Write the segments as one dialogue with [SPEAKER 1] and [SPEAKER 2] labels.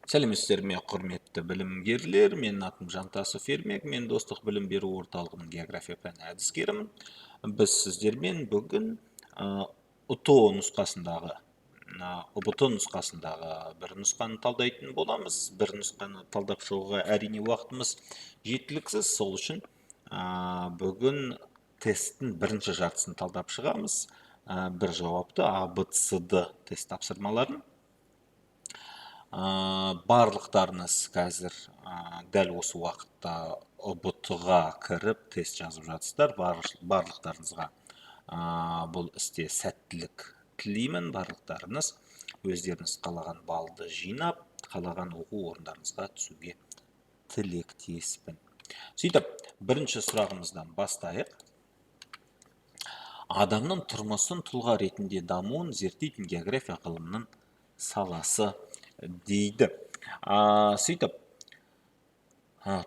[SPEAKER 1] Сәлеметсіздер ме, құрметті білімгерлер, менің атым Жантасов Ермек, мен Достық білім беру орталығының география пәні әдіскерімін. Біз сіздермен бүгін УТО нұсқасындағы, ұбт нұсқасындағы бір нұсқаны талдайтын боламыз. Бір нұсқаны талдап шығуға әрине уақытымыз жеткіліксіз, сол үшін бүгін тесттің бірінші жартысын талдап шығамыз. Бір жауапты АБЦД тест тапсырмаларын. Барлықтарыңыз қазір дәл осы уақытта ұбт-ға кіріп тест жазып жатсыздар. Барлықтарыңызға бұл істе сәттілік тілеймін. Барлықтарыңыз өздеріңіз қалаған балды жинап, қалаған оқу орындарыңызға түсуге тілектеспін. Сөйтіп, бірінші сұрағымыздан бастайық. Адамның тұрмысын тұлға ретінде дамуын зерттейтін география ғылымының саласы дейді. Сөйтіп,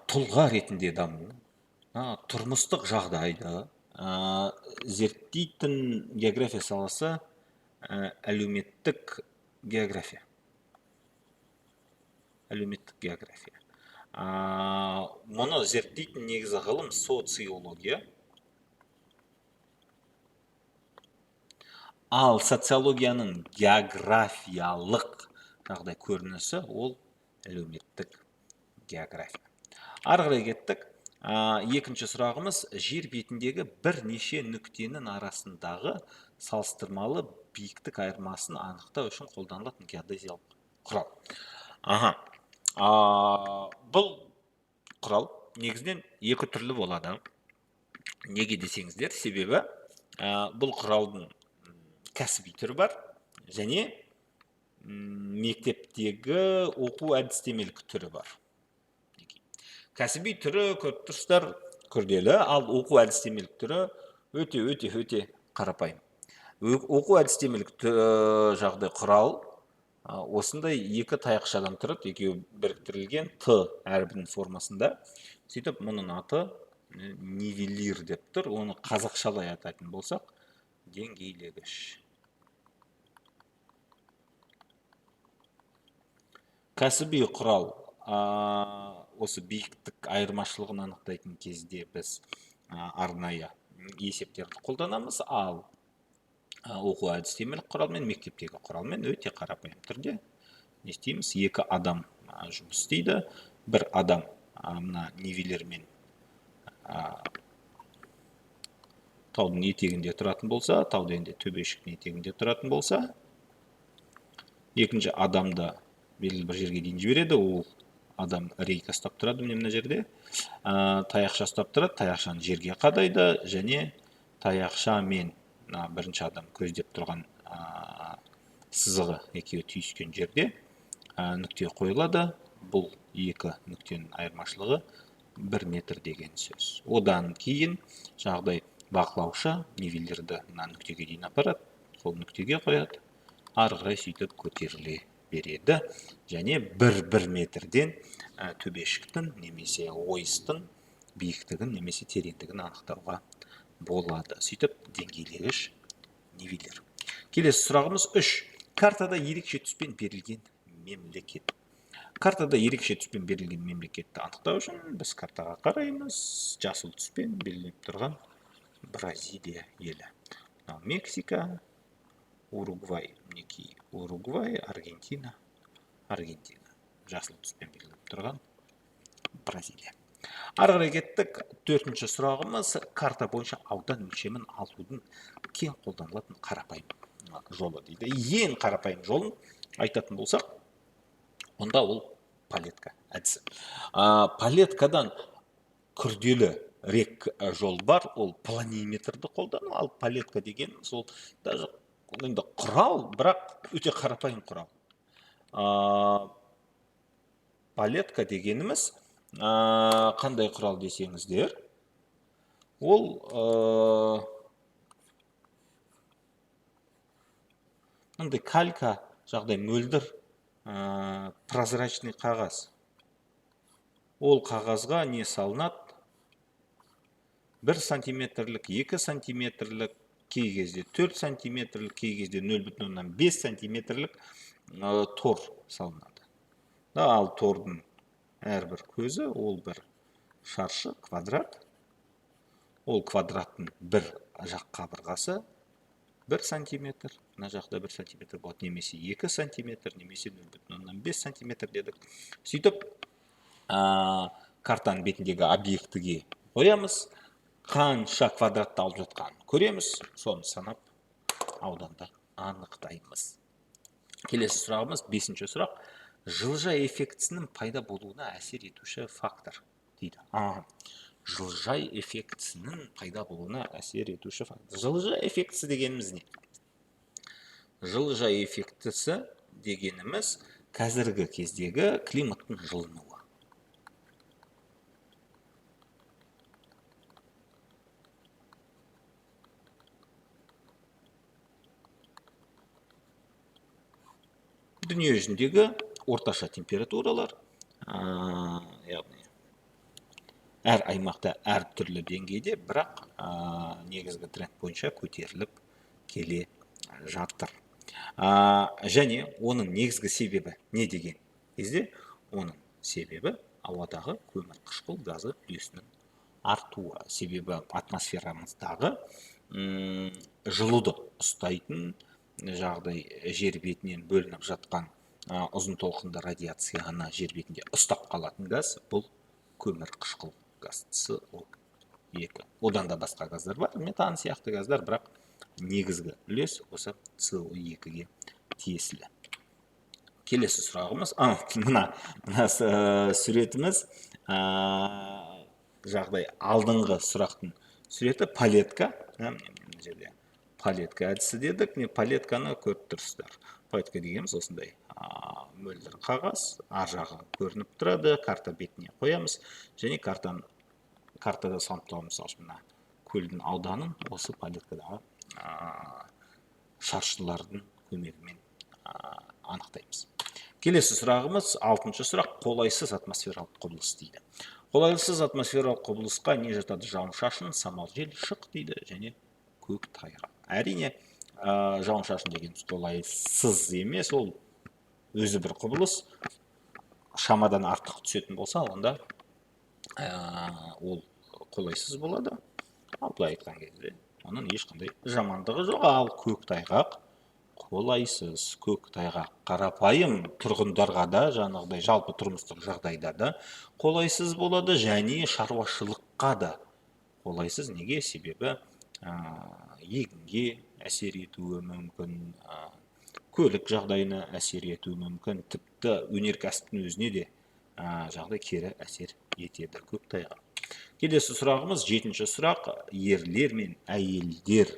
[SPEAKER 1] тұлға ретінде даму, тұрмыстық жағдайды зерттейтін география саласы әлеуметтік география. Мұны зерттейтін негізі ғылым социология. Ал социологияның географиялық жағдай көрінісі ол әлеуметтік география. Ары қарай кеттік. Екінші сұрағымыз жер бетіндегі бірнеше нүктенің арасындағы салыстырмалы биіктік айырмасын анықтау үшін қолданылатын геодезиялық құрал. Бұл құрал негізінен екі түрлі болады. Неге десеңіздер, себебі бұл құралдың кәсіби түрі бар, және мектептегі оқу әдістемелік түрі бар. Кәсіби түрі көріп тұрсыздар күрделі, ал оқу әдістемелік түрі өте қарапайым. Оқу әдістемелік жағдай құрал осындай екі таяқшадан тұрады, екеуі біріктірілген Т әрбінің формасында. Сөйтіп, мұның аты нивелир деп тұр. Оны қазақшалай атайтын болсақ, деңгейлегіш. Кәсіби құрал осы биіктік айырмашылығын анықтайтын кезде біз арнайы есептерді қолданамыз, ал оқу әдістемелік құралмен, мектептегі құралмен өте қарапайым түрде не істейміз? Екі адам жұмыс істейді. Бір адам мына нивелирмен таудың етегінде тұратын болса, таудың төбешіктің етегінде тұратын болса, екінші адамды белгілі бір жерге дейін жібереді. Ол адам рейка ұстап тұрады, мына жерде таяқша ұстап тұрады, таяқшаны жерге қадайды, және таяқша мен бірінші адам көздеп тұрған сызығы екеуі түйіскен жерде нүкте қойылады. Бұл екі нүктенің айырмашылығы 1 метр деген сөз. Одан кейін жағдай бақылаушы нивелирді нүктеге дейін апарады, сол нүктеге қояды, ары қарай сөйтіп көтеріле береді, және 1 метрден төбешіктің немесе ойыстың биіктігін немесе тереңдігін анықтауға болады. Сөйтіп, деңгейлегіш нивелир. Келесі сұрағымыз 3. Картада ерекше түспен берілген мемлекет. Картада ерекше түспен берілген мемлекетті анықтау үшін біз картаға қараймыз. Жасыл түспен белгіленіп тұрған Бразилия елі. Мексика, Уругвай, Аргентина. Жасыл түспен белгіленіп тұрған Бразилия. Ары қарай кеттік. 4-ші сұрағымыз карта бойынша аудан өлшемін алудың кең қолданылатын қарапайым жолы дейді. Ең қарапайым жолын айтатын болсақ, онда ол палетка әдісі. Палеткадан күрделі рек жол бар, ол планиметрді қолдану, ал палетка деген сол даже құрал, бірақ өте қарапайым құрал. Палетка дегеніміз қандай құрал десеңіздер, ол мындай калька жағдай мөлдір прозрачный қағаз. Ол қағазға не салынады? 1 сантиметрлік, 2 сантиметрлік, кей кезде 4 сантиметрлік, кей кезде 0,5 сантиметрлік тор салынады. ал тордың әрбір көзі ол бір шаршы квадрат. Ол квадраттың бір жақ қабырғасы 1 сантиметр, мына жақта 1 сантиметр болады, немесе 2 сантиметр, немесе 0,5 сантиметр дедік. Сөйтіп, картаның бетіндегі объектіге қоямыз, қанша квадратты алып жатқанын көреміз, соны санап ауданды анықтаймыз. Келесі сұрағымыз 5-ші сұрақ. Жылыжай эффектісінің пайда болуына әсер етуші фактор дейді. Жылыжай эффектісінің пайда болуына әсер етуші фактор. Жылыжай эффектісі дегеніміз не? Жылыжай эффектісі дегеніміз қазіргі кездегі климаттың жылынуы. Дүние жүзіндегі орташа температуралар, яғни әр аймақта әр түрлі деңгейде, бірақ негізгі тренд бойынша көтеріліп келе жатыр. Және оның негізгі себебі не деген кезде? Оның себебі ауадағы көмірқышқыл газы үлесінің артуы. Себебі атмосферамыздағы жылуды ұстайтын жағдай жер бетінен бөлініп жатқан ұзын толқынды радиацияны жер бетінде ұстап қалатын газ бұл көмірқышқыл газ СО2. Одан да басқа газдар бар, метан сияқты газдар, бірақ негізгі үлес осы СО2-ге тиесілі. Келесі сұрағымыз, мына суретіміз жағдай алдыңғы сұрақтың суреті палетка. Мына жерде палетка әдісі дедік. Палетканы көріп тұрсыздар. Палетка дегеніміз осындай мөлдір қағаз, ар жағы көрініп тұрады, карта бетіне қоямыз, және картада салып тұрамыз. Мына көлдің ауданын осы палеткадағы шаршылардың көмегімен анықтаймыз. Келесі сұрағымыз 6-шы сұрақ. Қолайсыз атмосфералық құбылыс дейді. Қолайсыз атмосфералық құбылысқа не жатады? Жауын-шашын, самал жел, шық дейді, және көк тайғақ. Әрине, жауын-шашын деген қолайсыз емес, ол өзі бір құбылыс. Шамадан артық түсетін болса, онда ол қолайсыз болады. Ал былай айтқан кезде оның ешқандай жамандығы жоқ. Ал көк тайғақ қолайсыз. Көк тайғақ қарапайым тұрғындарға да, жаңағыдай жалпы тұрмыстық жағдайда да қолайсыз болады, және шаруашылыққа да қолайсыз. Неге? Себебі егінге әсер етуі мүмкін, көлік жағдайына әсер етуі мүмкін, тіпті өнеркәсіптің өзіне де жағдай кері әсер етеді көк тайғақ. Келесі сұрағымыз 7-ші сұрақ. Ерлер мен әйелдер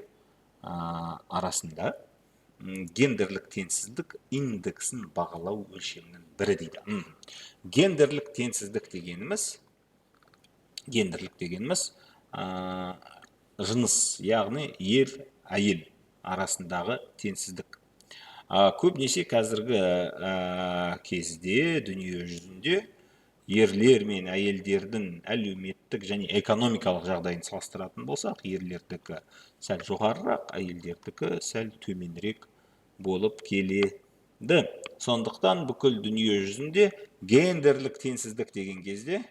[SPEAKER 1] арасында гендерлік теңсіздік индексін бағалау өлшемінің бірі дейді. Гендерлік теңсіздік дегеніміз жыныс, яғни ер, әйел арасындағы теңсіздік. Көбінесе қазіргі кезде дүние жүзінде ерлер мен әйелдердің әлеуметтік және экономикалық жағдайын салыстыратын болсақ, ерлердікі сәл жоғарырақ, әйелдердікі сәл төменірек болып келеді. Сондықтан бүкіл дүние жүзінде гендерлік теңсіздік деген кезде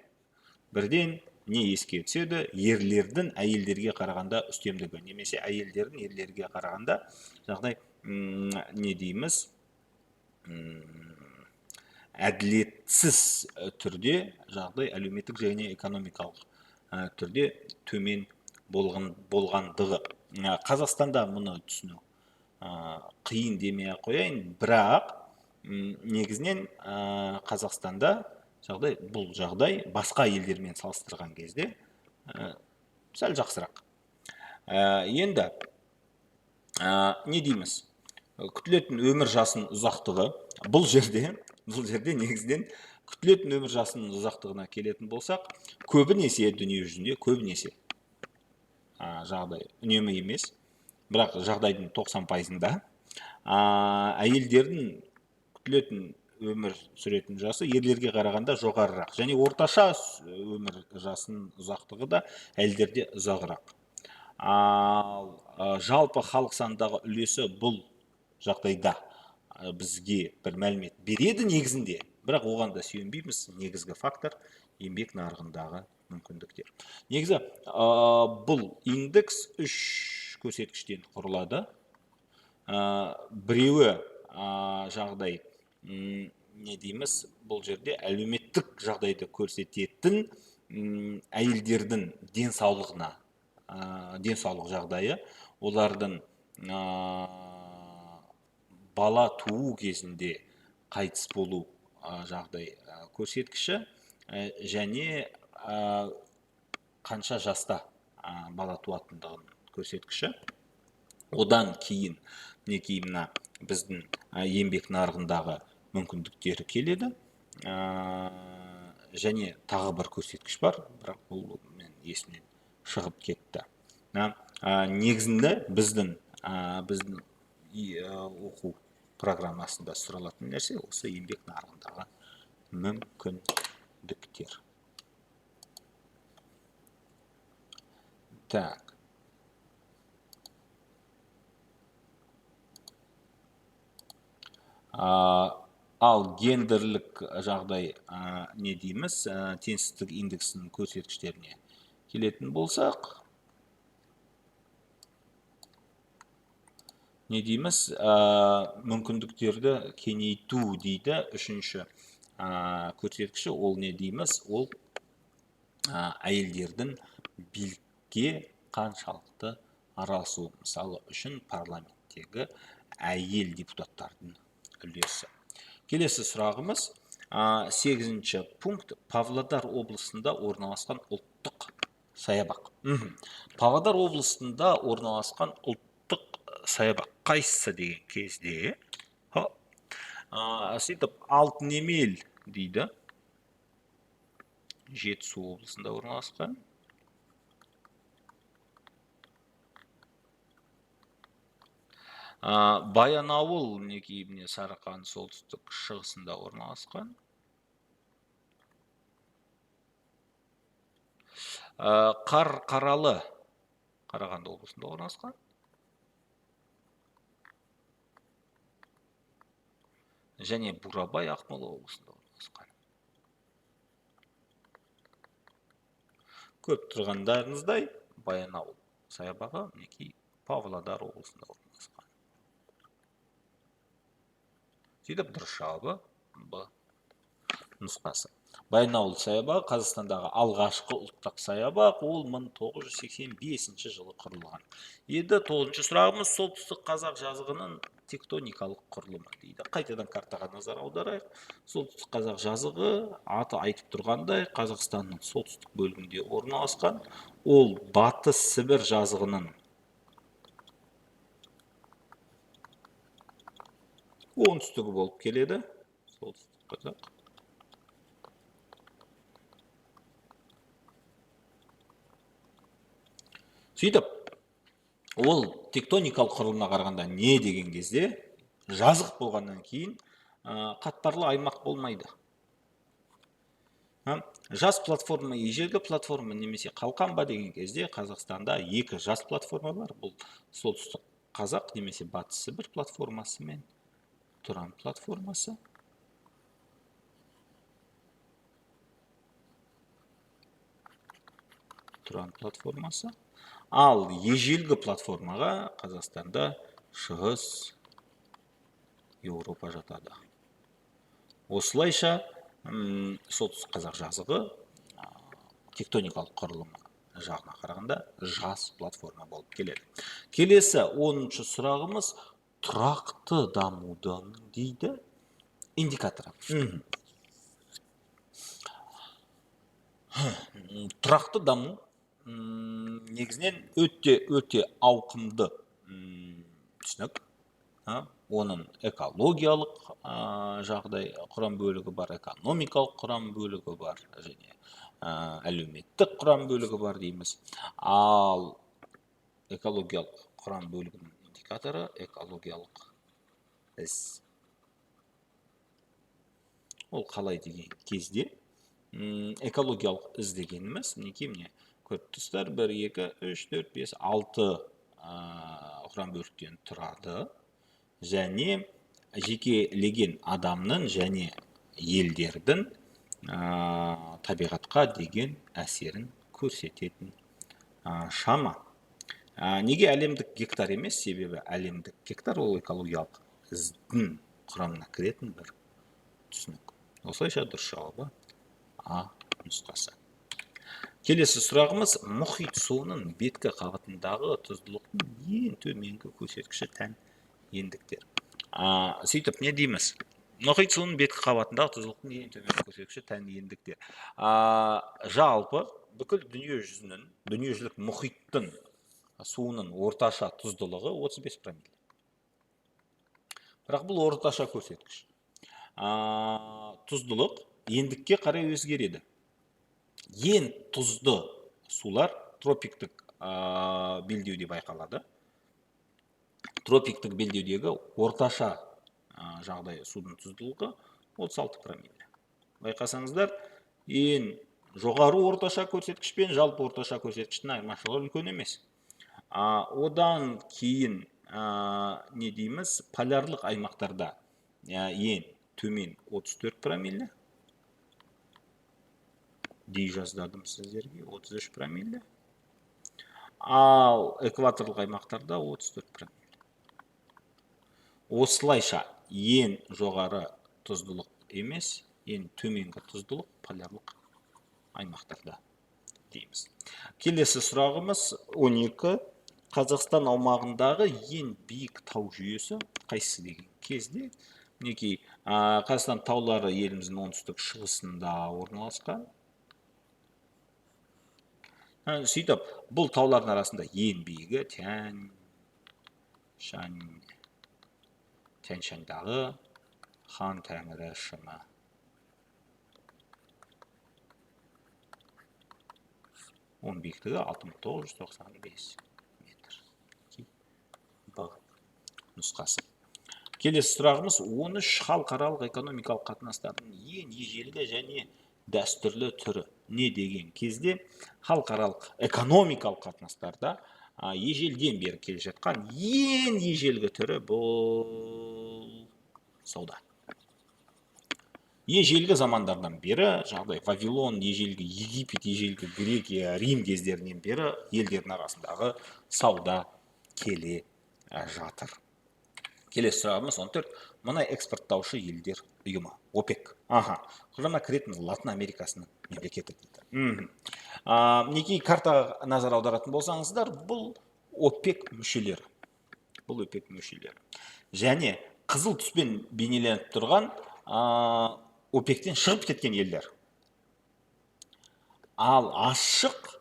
[SPEAKER 1] бірден не еске түседі? Ерлердің әйелдерге қарағанда үстемдігі, немесе әйелдердің ерлерге қарағанда жағдай не дейміз? Әділетсіз түрде жағдай әлеуметтік және экономикалық түрде төмен болғандығы. Қазақстанда мұны түсіну қиын демей қояйын, бірақ негізінен Қазақстанда бұл жағдай басқа елдермен салыстырған кезде сәл жақсырақ. Енді не дейміз? Күтілетін өмір жасының ұзақтығы, бұл жерде негізінен күтілетін өмір жасының ұзақтығына келетін болсақ, көбінесе дүние жүзінде, көбінесе жағдай үнемі емес, бірақ жағдайдың 90%-ында әйелдердің күтілетін өмір сүретін жасы ерлерге қарағанда жоғарырақ, және орташа өмір жасының ұзақтығы да әйелдерде ұзағырақ. Жалпы халық санындағы үлесі бұл жағдайда бізге бір мәлімет береді негізінде, бірақ оған да сүйенбейміз. Негізгі фактор еңбек нарығындағы мүмкіндіктер. Негізі бұл индекс үш көрсеткіштен құрылады. Біреуі жағдай, не дейміз, бұл жерде әлеуметтік жағдайды көрсететін әйелдердің денсаулық жағдайы, олардың бала туу кезінде қайтыс болу жағдай көрсеткіші, және қанша жаста бала туатындығын көрсеткіші. Одан кейін мінекей мына біздің еңбек нарығындағы мүмкіндіктері келеді. Және тағы бір көрсеткіш бар, бірақ бұл мен есімнен шығып кетті. Негізінде біздің оқу программасында сұралатын нәрсе осы еңбек нарығындағы мүмкіндіктер. Так. Ал гендерлік жағдай не дейміз, теңсіздік индексінің көрсеткіштеріне келетін болсақ, не дейміз, мүмкіндіктерді кеңейту дейді. Үшінші көрсеткіші, ол не дейміз, ол әйелдердің билікке қаншалықты араласуы. Мысалы үшін парламенттегі әйел депутаттардың үлесі. Келесі сұрағымыз 8-ші пункт. Павлодар облысында орналасқан ұлттық саябақ. Павлодар облысында орналасқан ұлттық саябақ қайсысы деген кезде, сөйтіп Алтын Емел дейді. Жетісу облысында орналасқан. Баянауыл мінекей Сарыарқаның солтүстік шығысында орналасқан. Қарқаралы Қарағанды облысында орналасқан. Және Бурабай Ақмола облысында орналасқан. Көріп тұрғандарыңыздай, Баянауыл саябағы мінекей Павлодар облысында орналасқан. Сөйтіп дұрыс жауабы Б нұсқасы. Баянауыл саябағы Қазақстандағы алғашқы ұлттық саябақ, ол 1985 жылы құрылған. Еді 9-ші сұрағымыз, солтүстік қазақ жазығының тектоникалық құрылымы дейді. Қайтадан картаға назар аударайық. Солтүстік қазақ жазығы аты айтып тұрғандай Қазақстанның солтүстік бөлігінде орналасқан. Ол Батыс Сібір жазығының оңтүстігі болып келеді. Солтүстік қазақ. Сөйтіп, ол тектоникалық құрылымына қарағанда не деген кезде, жазық болғаннан кейін қатпарлы аймақ болмайды. Жас платформа, ежелгі платформа немесе қалқан ба деген кезде Қазақстанда екі жас платформа бар. Бұл солтүстік қазақ немесе Батыс Сібір платформасы мен Тұран платформасы. Тұран платформасы. Ал ежелгі платформаға Қазақстанда Шығыс Еуропа жатады. Осылайша солтүстік қазақ жазығы тектоникалық құрылымы жағына қарағанда жас платформа болып келеді. Келесі 10-ші сұрағымыз тұрақты дамудың дейді индикаторы. Тұрақты даму негізінен өте ауқымды түсінік. Оның экологиялық жағдай құрам бөлігі бар, экономикалық құрам бөлігі бар, және әлеуметтік құрам бөлігі бар дейміз. Ал экологиялық құрам бөлігінің индикаторы экологиялық іс. Ол қалай деген кезде экологиялық із дегеніміз міне көріп тұрсыздар, 1, 2, 3, 4, 5, 6 құрам бөліктен тұрады. Және жекелеген адамның және елдердің табиғатқа деген әсерін көрсететін шама. Неге әлемдік гектар емес? Себебі әлемдік гектар ол экологиялық іздің құрамына кіретін бір түсінік. Осылайша дұрыс жауабы А нұсқасы. Келесі сұрағымыз, мұхит суының беткі қабатындағы тұздылықтың ең төменгі көрсеткіші тән ендіктер. Сөйтіп, не дейміз? Мұхит суының беткі қабатындағы тұздылықтың ең төменгі көрсеткіші тән ендіктер. Жалпы бүкіл дүниежүзілік мұхиттың суының орташа тұздылығы 35 промилле. Бірақ бұл орташа көрсеткіш. Тұздылық ендікке қарай өзгереді. Ең тұзды сулар тропиктік белдеуде байқалады. Тропиктік белдеудегі орташа жағдай судың тұздылығы 36 промилле. Байқасаңыздар, ең жоғары орташа көрсеткіш пен жалпы орташа көрсеткіштің айырмашылығы үлкен емес. Одан кейін не дейміз? Полярлық аймақтарда ең төмен 34 промилле. Дей жаздадым сіздерге 33 промилле. Ал экваторлық аймақтарда 34 промилле. Осылайша ең жоғары тұздылық емес, ең төменгі тұздылық полярлық аймақтарда дейміз. Келесі сұрағымыз 12. Қазақстан аумағындағы ең биік тау жүйесі қайсысы деген кезде? Мінекей, Қазақстан таулары еліміздің оңтүстік шығысында орналасқан. Сөйтіп, бұл таулардың арасында ең биігі Тянь-Шаньдағы Хан Тәңірі шыңы. Оның биіктігі 6995 метр. Бұл нұсқасы. Келесі сұрағымыз 13 халықаралық экономикалық қатынастардың ең ежелгі және дәстүрлі түрі не деген кезде? Халықаралық экономикалық қатынастарда ежелден бері келе жатқан ең ежелгі түрі бұл сауда. Ежелгі замандардан бері, жағдай Вавилон, ежелгі Египет, ежелгі Грекия, Рим кездерінен бері елдердің арасындағы сауда келе жатыр. Келесі сұрағымыз 14. Мұнай экспорттаушы елдер ұйымы ОПЕК. Құрамына кіретін Латын Америкасының мемлекеті дейді. Мінекей картаға назар аударатын болсаңыздар, бұл ОПЕК мүшелері. Бұл ОПЕК мүшелері. Және қызыл түспен бейнеленіп тұрған ОПЕКтен шығып кеткен елдер. Ал ашық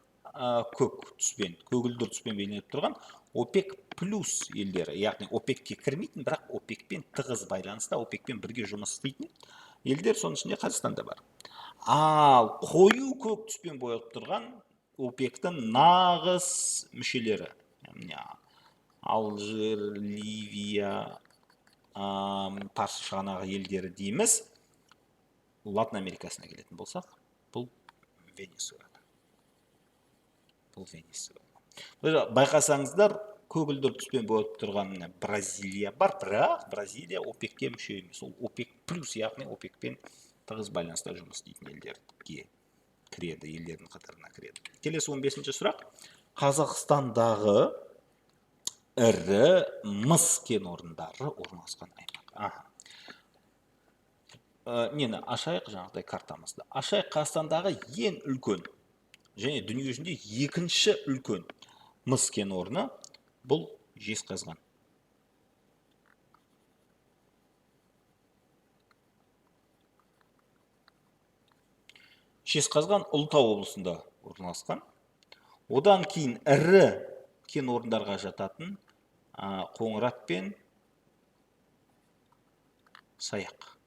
[SPEAKER 1] көк түспен, көгілдір түспен бейнеленіп тұрған ОПЕК плюс елдері, яғни ОПЕКке кірмейтін, бірақ ОПЕКпен тығыз байланыста, ОПЕКпен бірге жұмыс істейтін елдер, соның ішінде Қазақстанда бар. Ал қою көк түспен боялып тұрған ОПЕКтің нағыз мүшелері. Алжир, Ливия, Парсы шығанағы елдері дейміз. Латын Америкасына келетін болсақ, бұл Венесуэла. Байқасаңыздар, көгілдір түспен болып тұрған Бразилия бар, бірақ Бразилия ОПЕКке мүше емес. Ол ОПЕК плюс, яғни ОПЕКпен тығыз байланыста жұмыс істейтін елдерге кіреді, елдердің қатарына кіреді. Келесі 15-ші сұрақ. Қазақстандағы ірі мыс кен орындары орналасқан аймақ. Нені ашайық, жаңағыдай картамызды. Ашайық, Қазақстандағы ең үлкен және дүние жүзінде екінші үлкен мыс кен орны бұл Жезқазған. Жезқазған Ұлытау облысында орналасқан. Одан кейін ірі кен орындарға жататын Қоңырат пен Саяқ.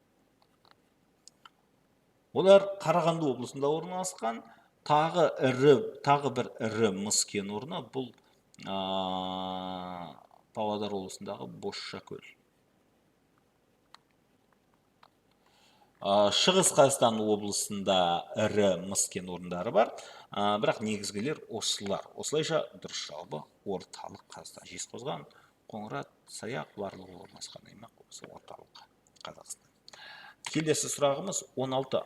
[SPEAKER 1] Олар Қарағанды облысында орналасқан. Тағы бір ірі мыс кен орны бұл Павлодар облысындағы Бозшакөл. Шығыс Қазақстан облысында ірі мыс кен орындары бар, бірақ негізгілер осылар. Осылайша дұрыс жауабы орталық Қазақстан. Жезқазған, Қоңырат, Саяқ барлығы орналасқан аймақ осы орталық Қазақстан. Келесі сұрағымыз 16.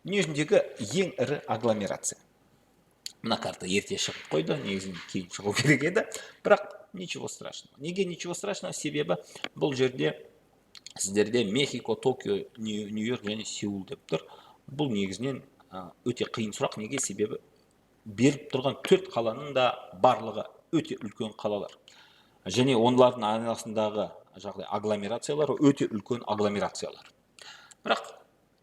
[SPEAKER 1] Дүниежүзіндегі ең ірі агломерация. Мына карта ерте шығып қойды, негізінен кейін шығу керек еді, бірақ ничего страшного. Неге ничего страшного? Себебі бұл жерде сіздерде Мехико, Токио, Нью-Йорк және Сеул деп тұр. Бұл негізінен өте қиын сұрақ. Неге? Себебі беріп тұрған 4 қаланың да барлығы өте үлкен қалалар. Және олардың арасындағы жағдай агломерациялары өте үлкен агломерациялар. Бірақ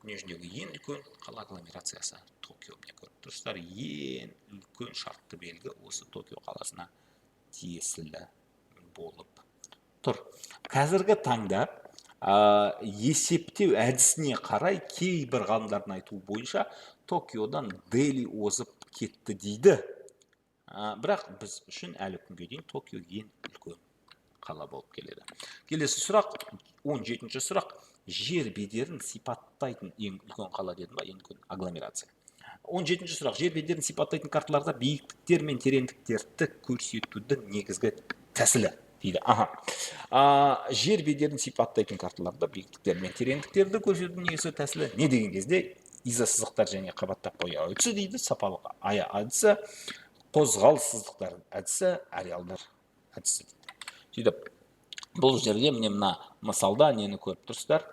[SPEAKER 1] дүниежүзіндегі ең үлкен қала агломерациясы Токио. Міне көріп тұрсыздар, ең үлкен шартты белгі осы Токио қаласына тиесілі болып тұр. Қазіргі таңда есептеу әдісіне қарай кейбір ғалымдардың айтуы бойынша Токиодан Дели озып кетті дейді. Бірақ біз үшін әлі күнге дейін Токио ең үлкен қала болып келеді. Келесі сұрақ, 17-ші сұрақ. Жер бедерін сипаттайтын ең үлкен қала дедім ба, ең үлкен агломерация. 17-ші сұрақ. Жер бедерін сипаттайтын карталарда биіктіктер мен тереңдіктерді көрсетудің негізгі тәсілі дейді. Жер бедерін сипаттайтын карталарда биіктіктер мен тереңдіктерді көрсетудің негізгі тәсілі не деген кезде? Изосызықтар және қабаттап бояу әдісі дейді, сапалық ая әдісі, қозғалыс сызықтар әдісі, ареалдар әдісі дейді. Бұл жерде мына мысалда нені көріп тұрсыздар?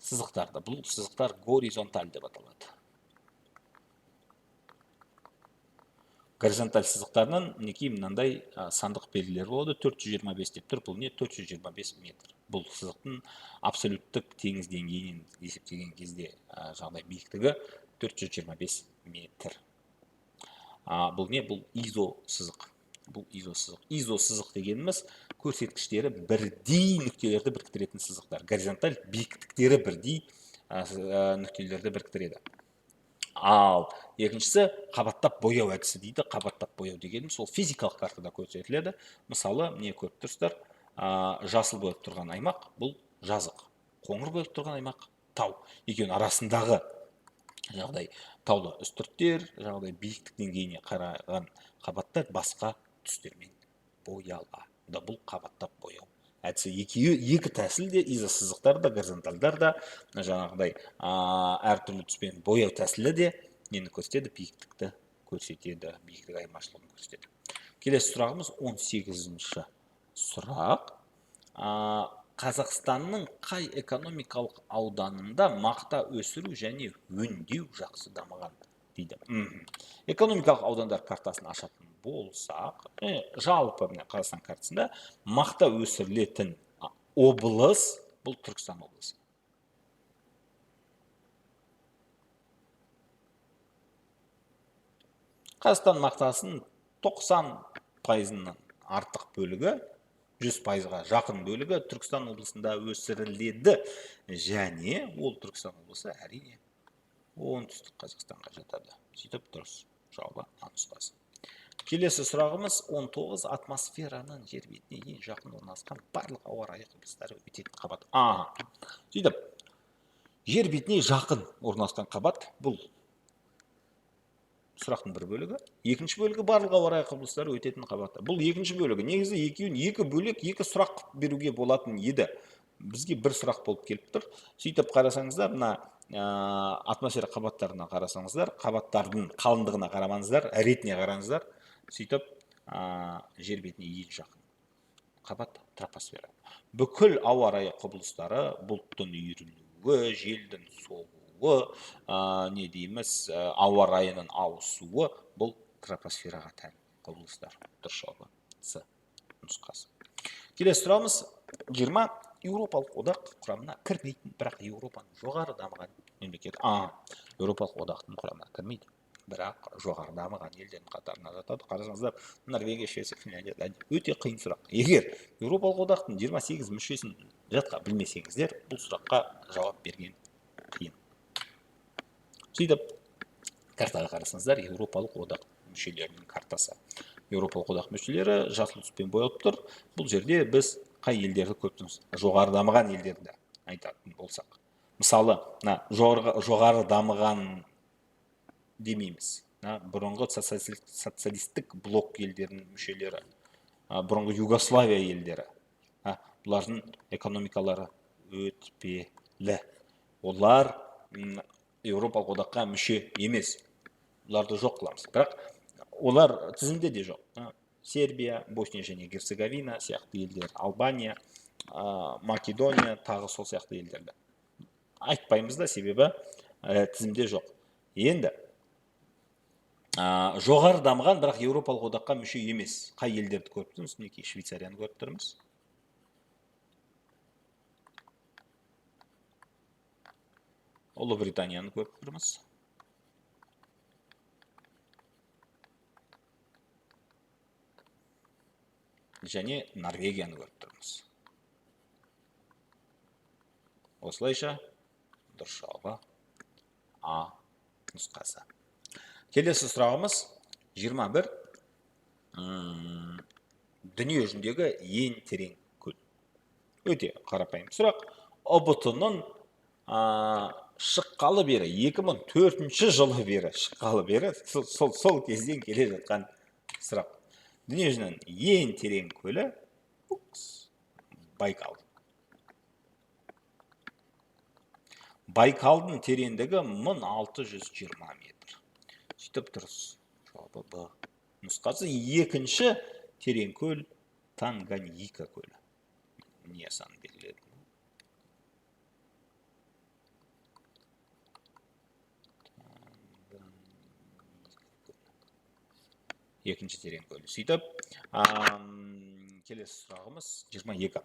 [SPEAKER 1] Сызықтарды. Бұл сызықтар горизонталь деп аталады. Горизонталь сызықтарының мінекей мынандай сандық белгілері болады. 425 деп тұр. Бұл не? 425 метр. Бұл сызықтың абсолюттік теңіз деңгейінен есептеген кезде жағдай биіктігі 425 метр. Бұл не? Бұл изо сызық. Бұл изо сызық. Изо сызық дегеніміз көрсеткіштері бірдей нүктелерді біріктіретін сызықтар. Горизонталь биіктіктері бірдей нүктелерді біріктіреді. Ал екіншісі қабаттап бояу әдісі дейді. Қабаттап бояу дегеніміз сол физикалық картада көрсетіледі. Мысалы, не көріп тұрсыздар? Жасыл болып тұрған аймақ бұл жазық. Қоңыр болып тұрған аймақ тау. Екеуінің арасындағы жағдай таулы үстірттер, жағдай биіктік деңгейіне қараған қабаттар басқа түстермен боялады. Бұл қабаттап бояу әдісі. Екі тәсіл де, изосызықтар да, горизонтальдар да, жаңағыдай әртүрлі түспен бояу тәсілі де нені көрсетеді? Биіктікті көрсетеді, биіктік айырмашылығын көрсетеді. Келесі сұрағымыз 18-ші сұрақ. Қазақстанның қай экономикалық ауданында мақта өсіру және өңдеу жақсы дамыған дейді. Экономикалық аудандар картасын ашатын болсақ, жалпы Қазақстан картасында мақта өсірілетін облыс бұл Түркістан облысы. Қазақстан мақтасын 90%-нан артық бөлігі, 100%-ға жақын бөлігі Түркістан облысында өсіріледі. Және ол Түркістан облысы әрине оңтүстік Қазақстанға жатады. Сөйтіп дұрыс жауабы нұсқасы. Келесі сұрағымыз 19. Атмосфераның жер бетіне ең жақын орналасқан барлық ауа райы құбылыстары өтетін қабат. Сөйтіп, жер бетіне жақын орналасқан қабат бұл сұрақтың бір бөлігі. Екінші бөлігі барлық ауа райы құбылыстары өтетін қабаттар. Бұл екінші бөлігі. Негізі екеуін екі бөлек, екі сұрақ беруге болатын еді. Бізге бір сұрақ болып келіп тұр. Сөйтіп қарасаңыздар, мына атмосфера қабаттарына қарасаңыздар, қабаттардың қалыңдығына қарамаңыздар, ретіне қараңыздар. Сөйтіп жер бетіне ең жақын қабат тропосфера. Бүкіл ауа райы құбылыстары, бұлттың үйірілуі, желдің соғуы, не дейміз, ауа райының ауысуы бұл тропосфераға тән құбылыстар. Дұрыс жауабы С нұсқасы. Келесі сұрағымыз 20. Еуропалық одақ құрамына кірмейтін, бірақ Еуропаның жоғары дамыған мемлекеті. Еуропалық одақтың құрамына кірмейді, бірақ жоғары дамыған елдердің қатарына жатады. Қарасаңыздар, Норвегия, Швеция, Финляндия өте қиын сұрақ. Егер Еуропалық одақтың 28 мүшесін жатқа білмесеңіздер, бұл сұраққа жауап берген қиын. Сөйтіп, картаға қарасаңыздар, Еуропалық одақ мүшелерінің картасы. Еуропалық одақ мүшелері жасыл түспен боялып тұр. Бұл жерде біз қай елдерді көптіміз? Жоғары дамыған елдерді айтатын болсақ. Мысалы, жоғары дамыған демейміз. Бұрынғы социалистік блок елдерінің мүшелері, бұрынғы Югославия елдері. Бұлардың экономикалары өтпелі. олар Еуропалық одаққа мүше емес. Оларды жоқ қыламыз. Бірақ олар тізімде де жоқ. Сербия, Босния және Герцеговина сияқты елдер, Албания, Македония, тағы сол сияқты елдерді айтпаймыз да, себебі тізімде жоқ. Енді жоғары дамыған, бірақ Еуропалық одаққа мүше емес қай елдерді көріп тұрмыз? Мінекей Швейцарияны көріп тұрмыз. Ұлыбританияны көріп тұрмыз. Және Норвегияны көріп тұрмыз. Осылайша дұрыс жауабы А нұсқасы. Келесі сұрағымыз 21. Дүние жүзіндегі ең терең көл. Өте қарапайым сұрақ. ұбт-ның шыққалы бері, 2004 жылы бері шыққалы бері, сол кезден келе жатқан сұрақ. Дүние жүзінің ең терең көлі Байкал. Байкалдың тереңдігі 1620 метр. Сөйтіп дұрыс жауабы Б нұсқасы. Екінші терең көл Танганьика көлі. Не санын белгіледім. Екінші терең көлі. Сөйтіп, келесі сұрағымыз 22.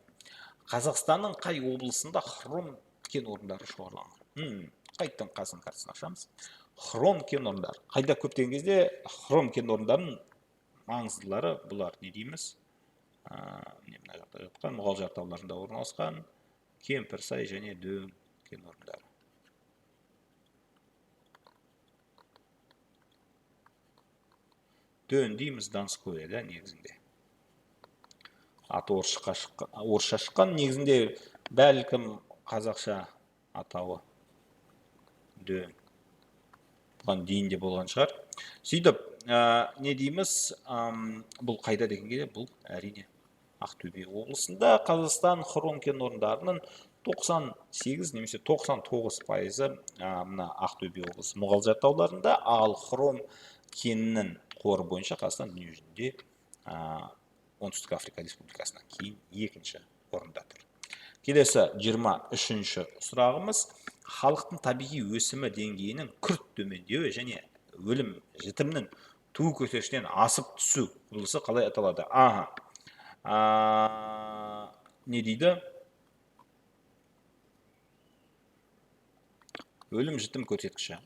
[SPEAKER 1] Қазақстанның қай облысында хром кен орындары шоғырланған? Қайттың қасын картасын ашамыз. Хром кен орындары. Қайда көптеген кезде хром кен орындарының маңыздылары бұлар не дейміз? Мына жақта жатқан Мұғалжар тауларында орналасқан Кемпірсай және Дөң кен орындары. Дөң дейміз, Донское да негізінде. Аты орысша шыққан, негізінде бәлкім қазақша атауы Дөң. Бұған дейін де болған шығар. Сөйтіп, не дейміз? Бұл қайда дегенге де, бұл әрине Ақтөбе облысында. Қазақстан хром кен орындарының 98 немесе 99% мына Ақтөбе облысы Мұғалжар тауларында, ал хром кенінің қоры бойынша Қазақстан дүние жүзінде Оңтүстік Африка Республикасынан кейін екінші орында тұр. Келесі 23-ші сұрағымыз. Халықтың табиғи өсімі деңгейінің күрт төмендеуі және өлім жітімнің туу көрсеткішінен асып түсу құбылысы қалай аталады? Не дейді? Өлім жітім көрсеткіші.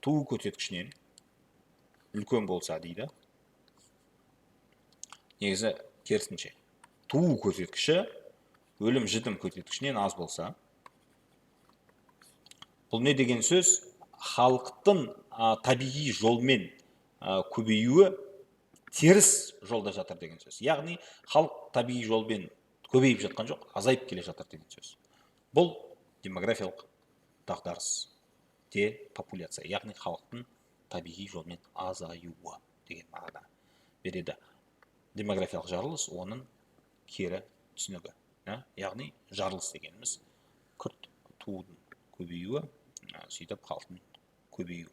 [SPEAKER 1] Туу көрсеткішінен үлкен болса дейді. Негізі керісінше. Туу көрсеткіші өлім жітім көрсеткішінен аз болса. Бұл не деген сөз? Халықтың табиғи жолмен көбеюі теріс жолда жатыр деген сөз. Яғни халық табиғи жолмен көбейіп жатқан жоқ, азайып келе жатыр деген сөз. Бұл демографиялық дағдарыс, депопуляция, яғни халықтың табиғи жолмен азаюы деген мағына береді. Демографиялық жарылыс оның кері түсінігі. Яғни жарылыс дегеніміз күрт туудың көбеюі, сөйтіп халықтың көбеюі.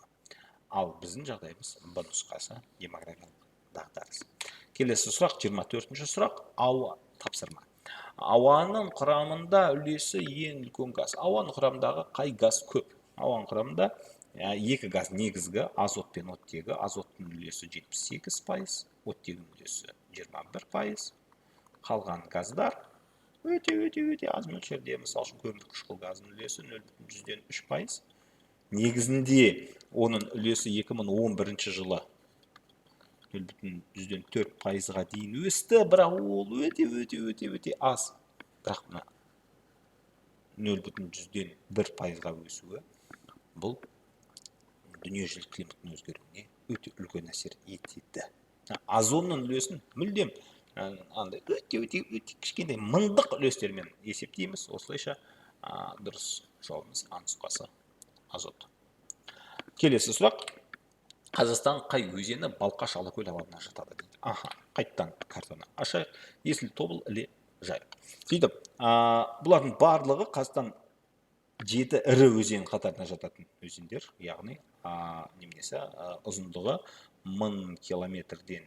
[SPEAKER 1] Ал біздің жағдайымыз Б нұсқасы демографиялық дағдарыс. Келесі сұрақ 24-ші сұрақ. Ауа тапсырма. Ауаның құрамында үлесі ең үлкен газ. Ауаның құрамындағы қай газ көп? Ауаның құрамында екі газ негізгі, азот пен оттегі. Азоттың үлесі 78%, оттегінің үлесі 21%. Қалған газдар өте аз мөлшерде, мысалы үшін көмір қышқыл газының үлесі 0,3%. Негізінде оның үлесі 2011 жылы 0,4%-ға дейін өсті, бірақ ол өте аз. Бірақ 0,1%-ға өсуі бұл дүниежүзілік климаттың өзгеруіне өте үлкен әсер етеді. Озонның үлесін мүлдем өте кішкентай мыңдық үлестермен есептейміз. Осылайша дұрыс жауабымыз А нұсқасы азот. Келесі сұрақ. Қазақстан қай өзені Балқаш Алакөл алабына жатады дейді. Қайттан картаны ашайық. Есіл, Тобыл, Іле, жайық. Сөйтіп, бұлардың барлығы Қазақстан 7 ірі өзен қатарына жататын өзендер, яғни неменесі ұзындығы 1000 километрден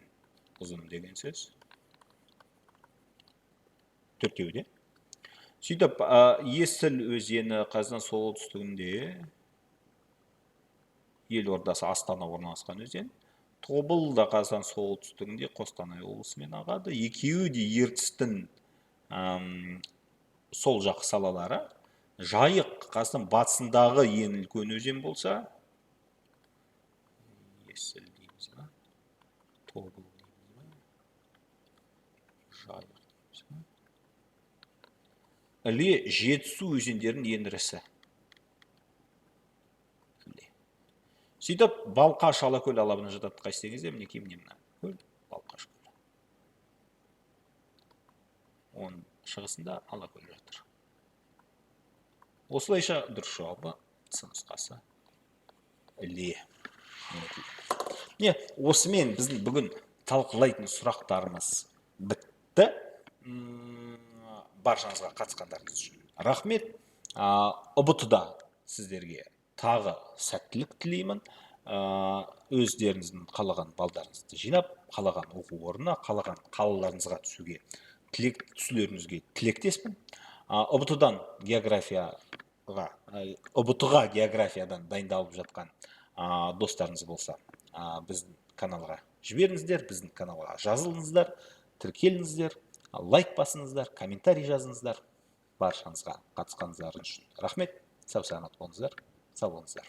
[SPEAKER 1] ұзын деген сөз. Төртеуде. Сөйтіп, Есіл өзені Қазақстан солтүстігінде, елордасы Астана орналасқан өзен. Тобыл да Қазақстан солтүстігінде Қостанай облысымен ағады. Екеуі де ертістің сол жақ салалары. Жайық Қазақстан батысындағы ең үлкен өзен болса, Есіл дейміз ба? Тобыл дейміз ба? Жайық дейміз ба? Іле, Жетісу өзендерінің ең ірісі. Сөйтіп, Балқаш Алакөл алабына жатады қайсеңізде, мінекей мына көл Балқаш көлі. Оның шығысында Алакөл жатыр. Осылайша дұрыс жауабы С нұсқасы Іле. Осымен біздің бүгін талқылайтын сұрақтарымыз бітті. Баршаңызға қатысқандарыңыз үшін рахмет. ұбт-да сіздерге тағы сәттілік тілеймін. Өздеріңіздің қалаған балдарыңызды жинап, қалаған оқу орнына, қалаған қалаларыңызға түсулеріңізге тілектеспін. ұбт-дан ұбт-ға географиядан дайындалып жатқан достарыңыз болса, біздің каналға жіберіңіздер, біздің каналға жазылыңыздар, тіркеліңіздер, лайк басыңыздар, комментарий жазыңыздар. Баршаңызға қатысқандарыңыз үшін рахмет. Сау саламат болыңыздар. Сау болыңыздар.